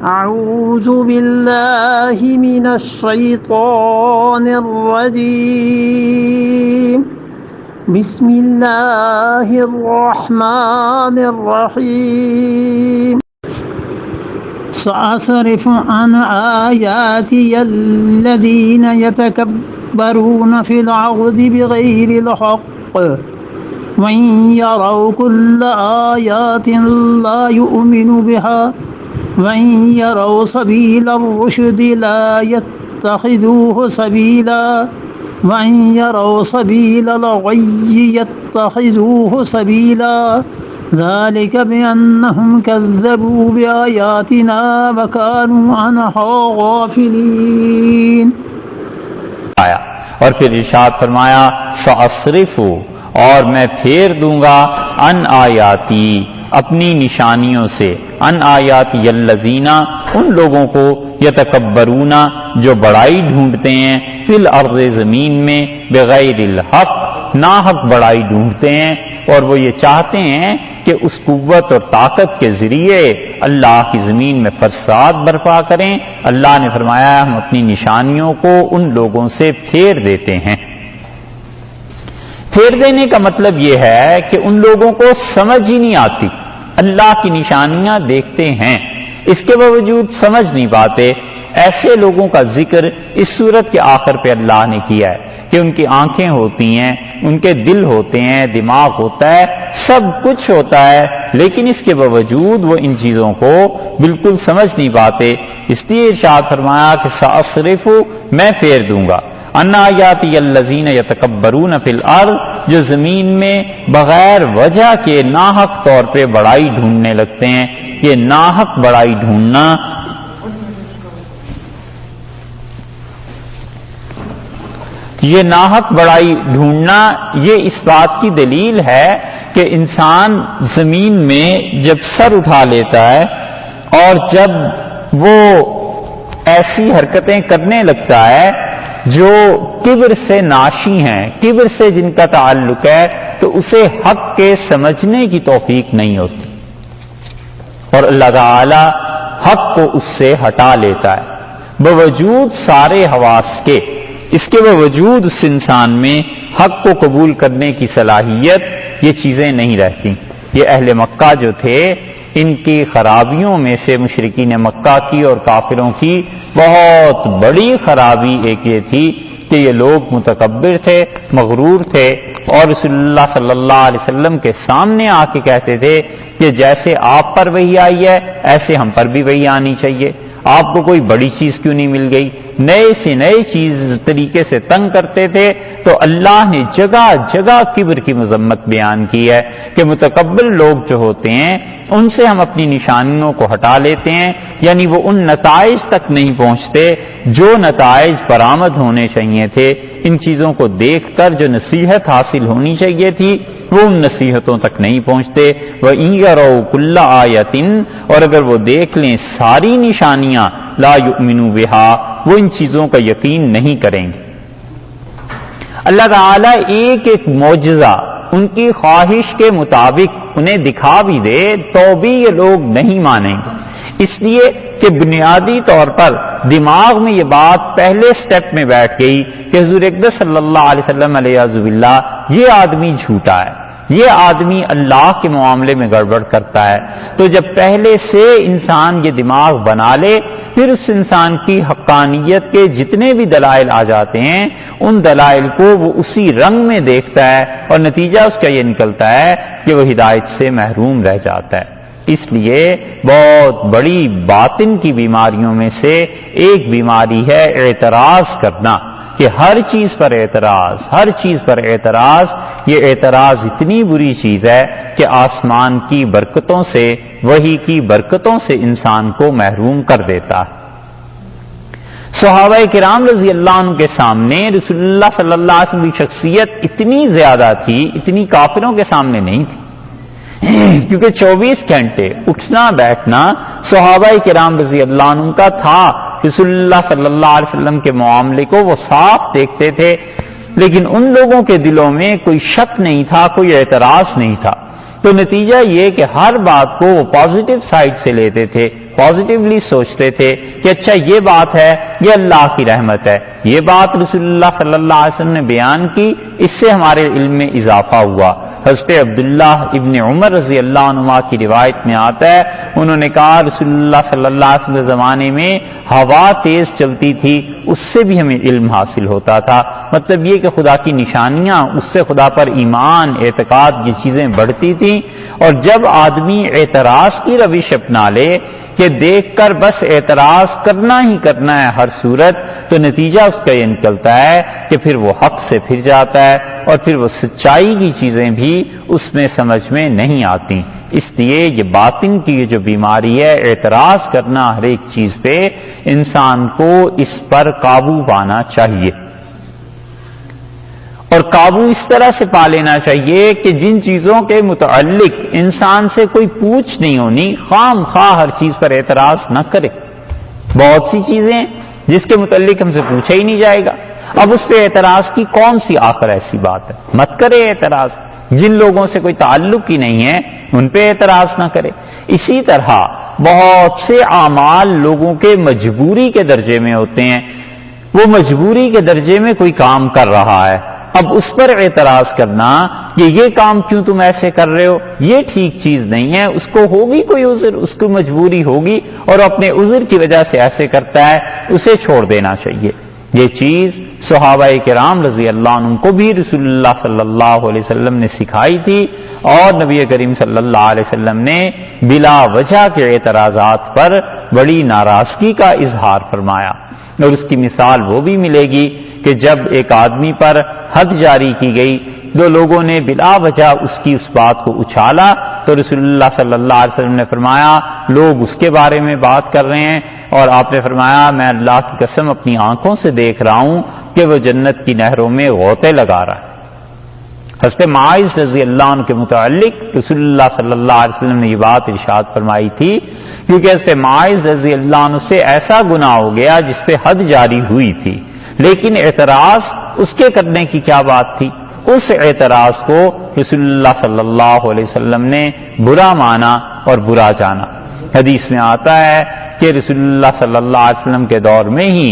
أعوذ بالله من الشيطان الرجيم بسم الله الرحمن الرحيم سأصرف عن آياتي الذين يتكبرون في الأرض بغير الحق وإن يروا كل آيات لا يؤمنوا بها وإن يروا سبيل الرشد لا يتخذوه سبيلا وإن يروا سبيل الغي يتخذوه سبيلا ذلك بأنهم كذبوا بآياتنا وكانوا عنها غافلين. اور پھر ارشاد فرمایا سأصرف، اور میں پھیر دوں گا ان آیاتی، اپنی نشانیوں سے، ان آیاتی الذین، ان لوگوں کو یتکبرون، جو بڑائی ڈھونڈتے ہیں، فی الارض، زمین میں، بغیر الحق، ناحق بڑائی ڈھونڈتے ہیں، اور وہ یہ چاہتے ہیں کہ اس قوت اور طاقت کے ذریعے اللہ کی زمین میں فساد برپا کریں. اللہ نے فرمایا ہم اپنی نشانیوں کو ان لوگوں سے پھیر دیتے ہیں. پھیر دینے کا مطلب یہ ہے کہ ان لوگوں کو سمجھ ہی نہیں آتی. اللہ کی نشانیاں دیکھتے ہیں، اس کے باوجود سمجھ نہیں پاتے. ایسے لوگوں کا ذکر اس سورت کے آخر پہ اللہ نے کیا ہے کہ ان کی آنکھیں ہوتی ہیں، ان کے دل ہوتے ہیں، دماغ ہوتا ہے، سب کچھ ہوتا ہے، لیکن اس کے باوجود وہ ان چیزوں کو بالکل سمجھ نہیں پاتے. اس لیے ارشاد فرمایا کہ سأصرف، میں پھیر دوں گا، ان آیاتی الذین یتکبرون فی الارض، جو زمین میں بغیر وجہ کے ناحق طور پہ بڑائی ڈھونڈنے لگتے ہیں. یہ ناحق بڑائی ڈھونڈنا، یہ ناحق بڑائی ڈھونڈنا، یہ اس بات کی دلیل ہے کہ انسان زمین میں جب سر اٹھا لیتا ہے اور جب وہ ایسی حرکتیں کرنے لگتا ہے جو کبر سے ناشی ہیں، کبر سے جن کا تعلق ہے، تو اسے حق کے سمجھنے کی توفیق نہیں ہوتی، اور اللہ تعالی حق کو اس سے ہٹا لیتا ہے. باوجود سارے حواس کے، اس کے باوجود اس انسان میں حق کو قبول کرنے کی صلاحیت، یہ چیزیں نہیں رہتی. یہ اہل مکہ جو تھے، ان کی خرابیوں میں سے مشرکین مکہ کی اور کافروں کی بہت بڑی خرابی ایک یہ تھی کہ یہ لوگ متکبر تھے، مغرور تھے، اور رسول اللہ صلی اللہ علیہ وسلم کے سامنے آ کے کہتے تھے کہ جیسے آپ پر وحی آئی ہے ایسے ہم پر بھی وحی آنی چاہیے. آپ کو کوئی بڑی چیز کیوں نہیں مل گئی؟ نئے سے نئے چیز طریقے سے تنگ کرتے تھے. تو اللہ نے جگہ جگہ کبر کی مذمت بیان کی ہے کہ متکبر لوگ جو ہوتے ہیں ان سے ہم اپنی نشانیوں کو ہٹا لیتے ہیں، یعنی وہ ان نتائج تک نہیں پہنچتے جو نتائج برآمد ہونے چاہیے تھے. ان چیزوں کو دیکھ کر جو نصیحت حاصل ہونی چاہیے تھی وہ ان نصیحتوں تک نہیں پہنچتے. وَإِن يَرَوْا كُلَّ آیَةٍ، اور اگر وہ دیکھ لیں ساری نشانیاں، لا یؤمنوا بہا، وہ ان چیزوں کا یقین نہیں کریں گے. اللہ تعالیٰ ایک ایک معجزہ ان کی خواہش کے مطابق انہیں دکھا بھی دے تو بھی یہ لوگ نہیں مانیں گے، اس لیے کہ بنیادی طور پر دماغ میں یہ بات پہلے سٹیپ میں بیٹھ گئی کہ حضور اقدس صلی اللہ علیہ وسلم علیہ باللہ یہ آدمی جھوٹا ہے، یہ آدمی اللہ کے معاملے میں گڑبڑ کرتا ہے. تو جب پہلے سے انسان یہ دماغ بنا لے، پھر اس انسان کی حقانیت کے جتنے بھی دلائل آ جاتے ہیں ان دلائل کو وہ اسی رنگ میں دیکھتا ہے، اور نتیجہ اس کا یہ نکلتا ہے کہ وہ ہدایت سے محروم رہ جاتا ہے. اس لیے بہت بڑی باطن کی بیماریوں میں سے ایک بیماری ہے اعتراض کرنا، کہ ہر چیز پر اعتراض، ہر چیز پر اعتراض. یہ اعتراض اتنی بری چیز ہے کہ آسمان کی برکتوں سے، وحی کی برکتوں سے انسان کو محروم کر دیتا ہے. صحابہ کرام رضی اللہ عنہ کے سامنے رسول اللہ صلی اللہ علیہ وسلم کی شخصیت اتنی زیادہ تھی، اتنی کافروں کے سامنے نہیں تھی، کیونکہ 24 گھنٹے اٹھنا بیٹھنا صحابہ کرام رضی اللہ عنہ کا تھا. رسول اللہ صلی اللہ علیہ وسلم کے معاملے کو وہ صاف دیکھتے تھے، لیکن ان لوگوں کے دلوں میں کوئی شک نہیں تھا، کوئی اعتراض نہیں تھا. تو نتیجہ یہ کہ ہر بات کو وہ پازیٹو سائڈ سے لیتے تھے، پازیٹیولی سوچتے تھے کہ اچھا یہ بات ہے، یہ اللہ کی رحمت ہے، یہ بات رسول اللہ صلی اللہ علیہ وسلم نے بیان کی، اس سے ہمارے علم میں اضافہ ہوا۔ حضرت عبداللہ ابن عمر رضی اللہ عنہما کی روایت میں آتا ہے، انہوں نے کہا رسول اللہ صلی اللہ علیہ وسلم کے زمانے میں ہوا تیز چلتی تھی، اس سے بھی ہمیں علم حاصل ہوتا تھا۔ مطلب یہ کہ خدا کی نشانیاں، اس سے خدا پر ایمان، اعتقاد، یہ چیزیں بڑھتی تھیں۔ اور جب آدمی اعتراض کی روش اپنا لے کہ دیکھ کر بس اعتراض کرنا ہی کرنا ہے ہر صورت، تو نتیجہ اس کا یہ نکلتا ہے کہ پھر وہ حق سے پھر جاتا ہے اور پھر وہ سچائی کی چیزیں بھی اس میں سمجھ میں نہیں آتی۔ اس لیے یہ باطن کی جو بیماری ہے، اعتراض کرنا ہر ایک چیز پہ، انسان کو اس پر قابو پانا چاہیے، اور قابو اس طرح سے پا لینا چاہیے کہ جن چیزوں کے متعلق انسان سے کوئی پوچھ نہیں ہونی، خام خواہ ہر چیز پر اعتراض نہ کرے۔ بہت سی چیزیں جس کے متعلق ہم سے پوچھا ہی نہیں جائے گا، اب اس پہ اعتراض کی کون سی آخر ایسی بات ہے؟ مت کرے اعتراض۔ جن لوگوں سے کوئی تعلق ہی نہیں ہے ان پہ اعتراض نہ کرے۔ اسی طرح بہت سے اعمال لوگوں کے مجبوری کے درجے میں ہوتے ہیں، وہ مجبوری کے درجے میں کوئی کام کر رہا ہے، اب اس پر اعتراض کرنا کہ یہ کام کیوں تم ایسے کر رہے ہو، یہ ٹھیک چیز نہیں ہے۔ اس کو ہوگی کوئی عذر، اس کو مجبوری ہوگی اور اپنے عذر کی وجہ سے ایسے کرتا ہے، اسے چھوڑ دینا چاہیے۔ یہ چیز صحابہ کرام رضی اللہ عنہم کو بھی رسول اللہ صلی اللہ علیہ وسلم نے سکھائی تھی، اور نبی کریم صلی اللہ علیہ وسلم نے بلا وجہ کے اعتراضات پر بڑی ناراضگی کا اظہار فرمایا۔ اور اس کی مثال وہ بھی ملے گی کہ جب ایک آدمی پر حد جاری کی گئی، دو لوگوں نے بلا وجہ اس بات کو اچھالا، تو رسول اللہ صلی اللہ علیہ وسلم نے فرمایا لوگ اس کے بارے میں بات کر رہے ہیں، اور آپ نے فرمایا میں اللہ کی قسم اپنی آنکھوں سے دیکھ رہا ہوں کہ وہ جنت کی نہروں میں غوطے لگا رہا ہے۔ حضرت معاذ رضی اللہ عنہ کے متعلق رسول اللہ صلی اللہ علیہ وسلم نے یہ بات ارشاد فرمائی تھی، کیونکہ حضرت معاذ رضی اللہ عنہ سے ایسا گناہ ہو گیا جس پہ حد جاری ہوئی تھی، لیکن اعتراض اس کے کرنے کی کیا بات تھی؟ اس اعتراض کو رسول اللہ صلی اللہ علیہ وسلم نے برا مانا اور برا جانا۔ حدیث میں آتا ہے کہ رسول اللہ صلی اللہ علیہ وسلم کے دور میں ہی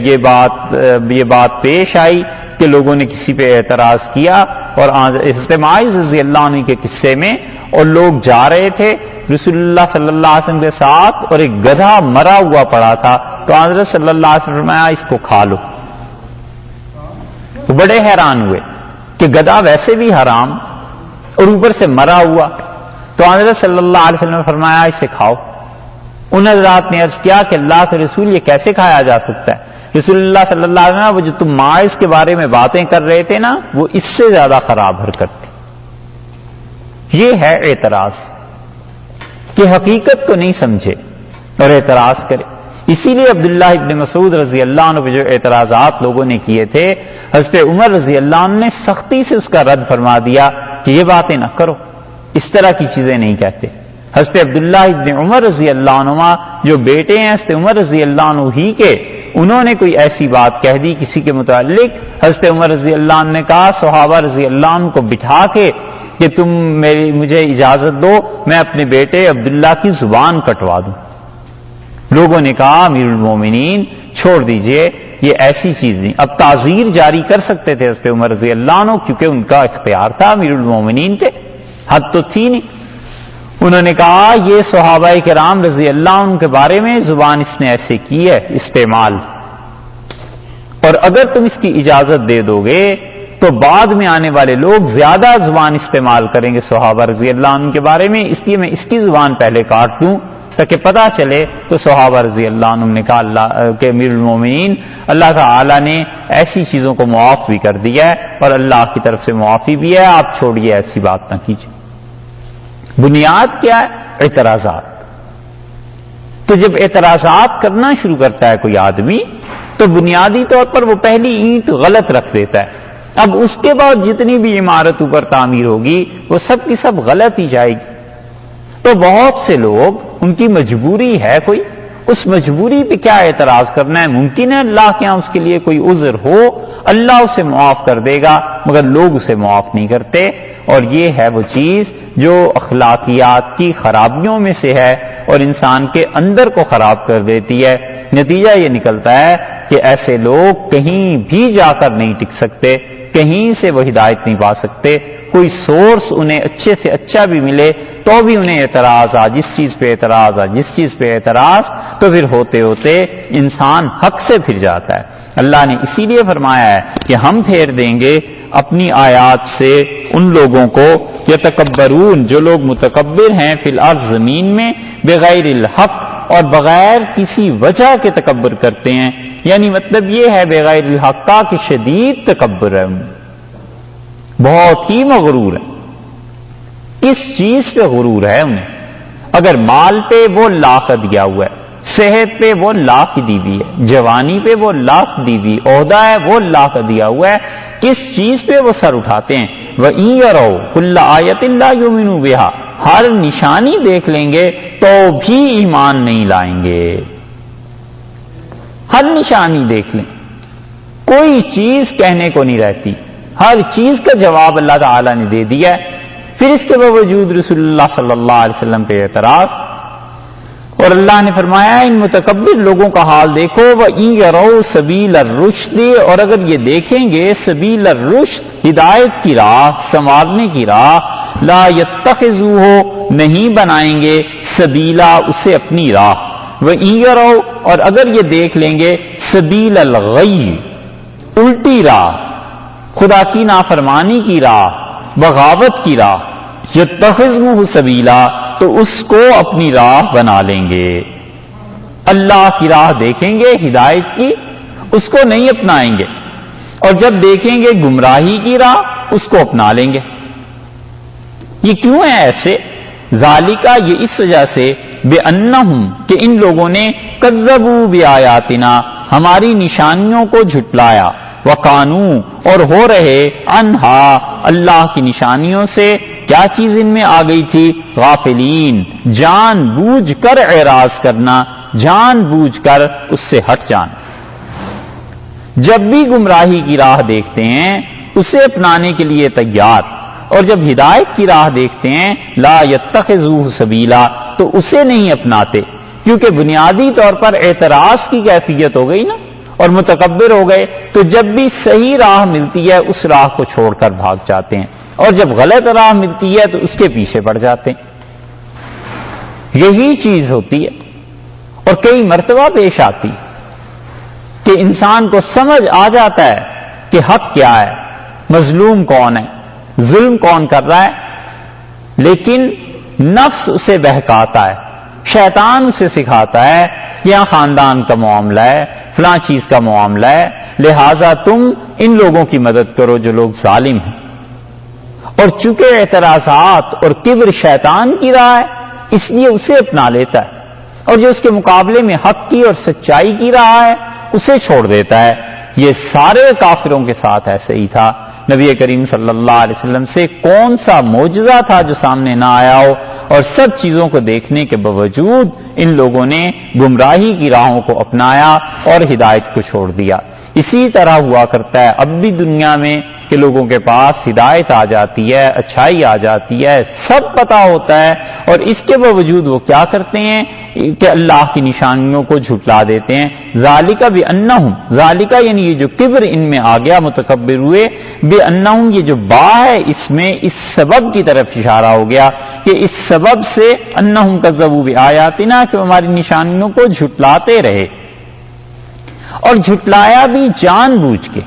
یہ بات پیش آئی کہ لوگوں نے کسی پہ اعتراض کیا، اور حضرت معاذ رضی اللہ عنہ کے قصے میں، اور لوگ جا رہے تھے رسول اللہ صلی اللہ علیہ وسلم کے ساتھ، اور ایک گدھا مرا ہوا پڑا تھا، تو حضرت صلی اللہ علیہ وسلم نے فرمایا اس کو کھا لو۔ وہ بڑے حیران ہوئے کہ گدھا ویسے بھی حرام اور اوپر سے مرا ہوا، تو حضرت صلی اللہ علیہ وسلم نے فرمایا اسے کھاؤ۔ ان حضرات نے عرض کیا کہ اللہ کے رسول یہ کیسے کھایا جا سکتا ہے؟ رسول اللہ صلی اللہ علیہ وسلم وہ جو تم ماعز کے بارے میں باتیں کر رہے تھے نا، وہ اس سے زیادہ خراب حرکت تھی۔ یہ ہے اعتراض کہ حقیقت کو نہیں سمجھے اور اعتراض کرے۔ اسی لیے عبداللہ ابن مسعود رضی اللہ عنہ پہ جو اعتراضات لوگوں نے کیے تھے، حضرت عمر رضی اللہ عنہ نے سختی سے اس کا رد فرما دیا کہ یہ باتیں نہ کرو، اس طرح کی چیزیں نہیں کہتے۔ حضرت عبداللہ ابن عمر رضی اللہ عنہ جو بیٹے ہیں حضرت عمر رضی اللہ عنہ ہی کے، انہوں نے کوئی ایسی بات کہہ دی کسی کے متعلق، حضرت عمر رضی اللہ عنہ نے کہا صحابہ رضی اللہ عنہ کو بٹھا کے کہ تم مجھے اجازت دو میں اپنے بیٹے عبداللہ کی زبان کٹوا دوں۔ لوگوں نے کہا امیر المومنین چھوڑ دیجئے، یہ ایسی چیز نہیں۔ اب تعزیر جاری کر سکتے تھے حضرت عمر رضی اللہ عنہ، کیونکہ ان کا اختیار تھا امیر المومنین کے، حد تو تھی نہیں۔ انہوں نے کہا یہ صحابہ کرام رضی اللہ عنہ کے بارے میں زبان اس نے ایسے کی ہے استعمال، اور اگر تم اس کی اجازت دے دو گے تو بعد میں آنے والے لوگ زیادہ زبان استعمال کریں گے صحابہ رضی اللہ عنہ کے بارے میں، اس لیے میں اس کی زبان پہلے کاٹ دوں تاکہ پتہ چلے۔ تو صحابہ رضی اللہ عنہ نے کہا اللہ کے امیر المومنین، اللہ تعالیٰ نے ایسی چیزوں کو معاف بھی کر دیا ہے اور اللہ کی طرف سے معافی بھی ہے، آپ چھوڑیے ایسی بات نہ کیجیے۔ بنیاد کیا ہے؟ اعتراضات۔ تو جب اعتراضات کرنا شروع کرتا ہے کوئی آدمی تو بنیادی طور پر وہ پہلی اینٹ غلط رکھ دیتا ہے، اب اس کے بعد جتنی بھی عمارت اوپر تعمیر ہوگی وہ سب کی سب غلط ہی جائے گی۔ تو بہت سے لوگ ان کی مجبوری ہے کوئی، اس مجبوری پہ کیا اعتراض کرنا ہے؟ ممکن ہے اللہ کے ہاں اس کے لیے کوئی عذر ہو، اللہ اسے معاف کر دے گا، مگر لوگ اسے معاف نہیں کرتے، اور یہ ہے وہ چیز جو اخلاقیات کی خرابیوں میں سے ہے اور انسان کے اندر کو خراب کر دیتی ہے۔ نتیجہ یہ نکلتا ہے کہ ایسے لوگ کہیں بھی جا کر نہیں ٹک سکتے، کہیں سے وہ ہدایت نہیں پا سکتے، کوئی سورس انہیں اچھے سے اچھا بھی ملے تو بھی انہیں اعتراض جس چیز پہ اعتراض تو پھر ہوتے ہوتے انسان حق سے پھر جاتا ہے۔ اللہ نے اسی لیے فرمایا ہے کہ ہم پھیر دیں گے اپنی آیات سے ان لوگوں کو یتکبرون، جو لوگ متکبر ہیں فی الارض، زمین میں، بغیر الحق، اور بغیر کسی وجہ کے تکبر کرتے ہیں، یعنی مطلب یہ ہے بغیر الحق کا کہ شدید تکبر ہے، بہت ہی مغرور ہے۔ کس چیز پہ غرور ہے انہیں؟ اگر مال پہ وہ لاکھ دیا ہوا ہے، صحت پہ وہ لاکھ دی ہوئی ہے، جوانی پہ وہ لاکھ دی ہوئی، عہدہ ہے وہ لاکھ دیا ہوا ہے، کس چیز پہ وہ سر اٹھاتے ہیں؟ وَإِن يَرَوْا كُلَّ آیَةٍ لَا يُؤْمِنُوا بِهَا، ہر نشانی دیکھ لیں گے تو بھی ایمان نہیں لائیں گے۔ ہر نشانی دیکھ لیں، کوئی چیز کہنے کو نہیں رہتی، ہر چیز کا جواب اللہ تعالی نے دے دیا ہے، پھر اس کے باوجود رسول اللہ صلی اللہ علیہ وسلم پہ اعتراض۔ اور اللہ نے فرمایا ان متکبر لوگوں کا حال دیکھو، وَإِن يَرَوْا سَبِيلَ الرُّشْدِ، اور اگر یہ دیکھیں گے سبیل الرشد، ہدایت کی راہ، سنوارنے کی راہ، لا يَتَّخِذُوهُ، نہیں بنائیں گے سبیلا، اسے اپنی راہ، وَإِن يَرَوْا، اور اگر یہ دیکھ لیں گے سبیل الغی، الٹی راہ، خدا کی نافرمانی کی راہ، بغاوت کی راہ، یتخذوہ سبیلا، تو اس کو اپنی راہ بنا لیں گے۔ اللہ کی راہ دیکھیں گے ہدایت کی، اس کو نہیں اپنائیں گے، اور جب دیکھیں گے گمراہی کی راہ، اس کو اپنا لیں گے۔ یہ کیوں ہے ایسے؟ ذالکا، یہ اس وجہ سے، بِأَنَّهُمْ، کہ ان لوگوں نے کذبوا بِآیاتنا، ہماری نشانیوں کو جھٹلایا، وَقَانُوا، اور ہو رہے، عنہا، اللہ کی نشانیوں سے، کیا چیز ان میں آ گئی تھی؟ غافلین، جان بوجھ کر اعراض کرنا، جان بوجھ کر اس سے ہٹ جانا۔ جب بھی گمراہی کی راہ دیکھتے ہیں اسے اپنانے کے لیے تیار، اور جب ہدایت کی راہ دیکھتے ہیں لا یتخذوہ سبیلا، تو اسے نہیں اپناتے، کیونکہ بنیادی طور پر اعتراض کی کیفیت ہو گئی نا، اور متکبر ہو گئے، تو جب بھی صحیح راہ ملتی ہے اس راہ کو چھوڑ کر بھاگ جاتے ہیں، اور جب غلط راہ ملتی ہے تو اس کے پیچھے پڑ جاتے ہیں۔ یہی چیز ہوتی ہے، اور کئی مرتبہ پیش آتی کہ انسان کو سمجھ آ جاتا ہے کہ حق کیا ہے، مظلوم کون ہے، ظلم کون کر رہا ہے، لیکن نفس اسے بہکاتا ہے، شیطان اسے سکھاتا ہے یہاں خاندان کا معاملہ ہے، فلاں چیز کا معاملہ ہے، لہذا تم ان لوگوں کی مدد کرو جو لوگ ظالم ہیں۔ اور چونکہ اعتراضات اور کبر شیطان کی راہ ہے، اس لیے اسے اپنا لیتا ہے، اور جو اس کے مقابلے میں حق کی اور سچائی کی راہ ہے اسے چھوڑ دیتا ہے۔ یہ سارے کافروں کے ساتھ ایسے ہی تھا۔ نبی کریم صلی اللہ علیہ وسلم سے کون سا معجزہ تھا جو سامنے نہ آیا ہو، اور سب چیزوں کو دیکھنے کے باوجود ان لوگوں نے گمراہی کی راہوں کو اپنایا اور ہدایت کو چھوڑ دیا۔ اسی طرح ہوا کرتا ہے اب بھی دنیا میں کہ لوگوں کے پاس ہدایت آ جاتی ہے، اچھائی آ جاتی ہے، سب پتہ ہوتا ہے، اور اس کے باوجود وہ کیا کرتے ہیں کہ اللہ کی نشانیوں کو جھٹلا دیتے ہیں۔ ذالک بانہم، ذالک یعنی یہ جو کبر ان میں آ گیا، متکبر ہوئے، بانہم یہ جو با ہے اس میں اس سبب کی طرف اشارہ ہو گیا کہ اس سبب سے انہم کذبوا بآیاتنا، کہ ہماری نشانیوں کو جھٹلاتے رہے، اور جھٹلایا بھی جان بوجھ کے۔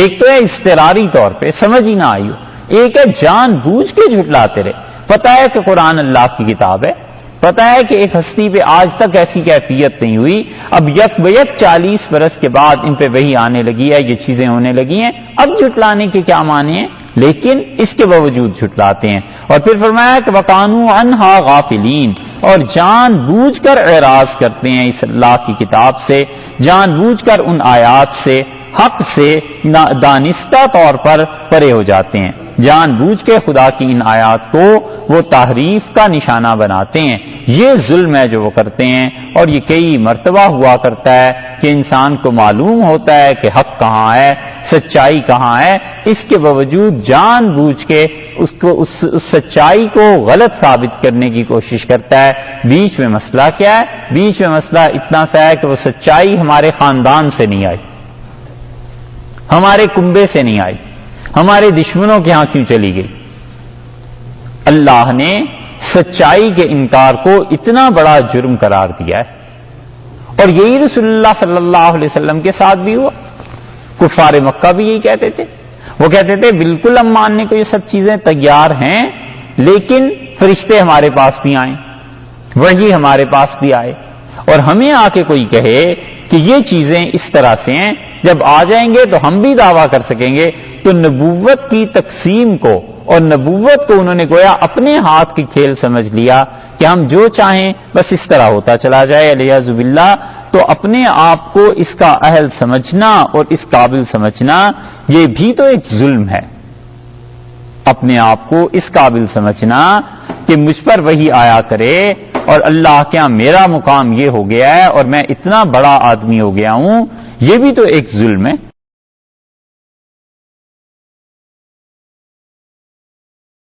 ایک تو ہے اضطراری طور پہ سمجھ ہی نہ آئی ہو، ایک ہے جان بوجھ کے جھٹلاتے رہے۔ پتہ ہے کہ قرآن اللہ کی کتاب ہے، پتہ ہے کہ ایک ہستی پہ آج تک ایسی کیفیت نہیں ہوئی، اب یک بیک 40 برس کے بعد ان پہ وحی آنے لگی ہے، یہ چیزیں ہونے لگی ہیں، اب جھٹلانے کے کیا معنی ہیں؟ لیکن اس کے باوجود جھٹلاتے ہیں۔ اور پھر فرمایا کہ وَقَانُوا عَنْهَا غَافِلِينَ، اور جان بوجھ کر اعراض کرتے ہیں اس اللہ کی کتاب سے، جان بوجھ کر ان آیات سے، حق سے دانستہ طور پر پرے ہو جاتے ہیں، جان بوجھ کے خدا کی ان آیات کو وہ تحریف کا نشانہ بناتے ہیں۔ یہ ظلم ہے جو وہ کرتے ہیں، اور یہ کئی مرتبہ ہوا کرتا ہے کہ انسان کو معلوم ہوتا ہے کہ حق کہاں ہے، سچائی کہاں ہے، اس کے باوجود جان بوجھ کے اس سچائی کو غلط ثابت کرنے کی کوشش کرتا ہے۔ بیچ میں مسئلہ کیا ہے؟ بیچ میں مسئلہ اتنا سا ہے کہ وہ سچائی ہمارے خاندان سے نہیں آئی، ہمارے کنبے سے نہیں آئی، ہمارے دشمنوں کے ہاں کیوں چلی گئی؟ اللہ نے سچائی کے انکار کو اتنا بڑا جرم قرار دیا ہے، اور یہی رسول اللہ صلی اللہ علیہ وسلم کے ساتھ بھی ہوا۔ کفار مکہ بھی یہی کہتے تھے، وہ کہتے تھے بالکل ہم ماننے کو یہ سب چیزیں تیار ہیں، لیکن فرشتے ہمارے پاس بھی آئیں، وحی ہمارے پاس بھی آئے، اور ہمیں آ کے کوئی کہے کہ یہ چیزیں اس طرح سے ہیں، جب آ جائیں گے تو ہم بھی دعویٰ کر سکیں گے۔ تو نبوت کی تقسیم کو اور نبوت کو انہوں نے گویا اپنے ہاتھ کی کھیل سمجھ لیا کہ ہم جو چاہیں بس اس طرح ہوتا چلا جائے، الیاذ باللہ۔ تو اپنے آپ کو اس کا اہل سمجھنا اور اس قابل سمجھنا، یہ بھی تو ایک ظلم ہے۔ اپنے آپ کو اس قابل سمجھنا کہ مجھ پر وہی آیا کرے اور اللہ کے ہاں میرا مقام یہ ہو گیا ہے اور میں اتنا بڑا آدمی ہو گیا ہوں، یہ بھی تو ایک ظلم ہے۔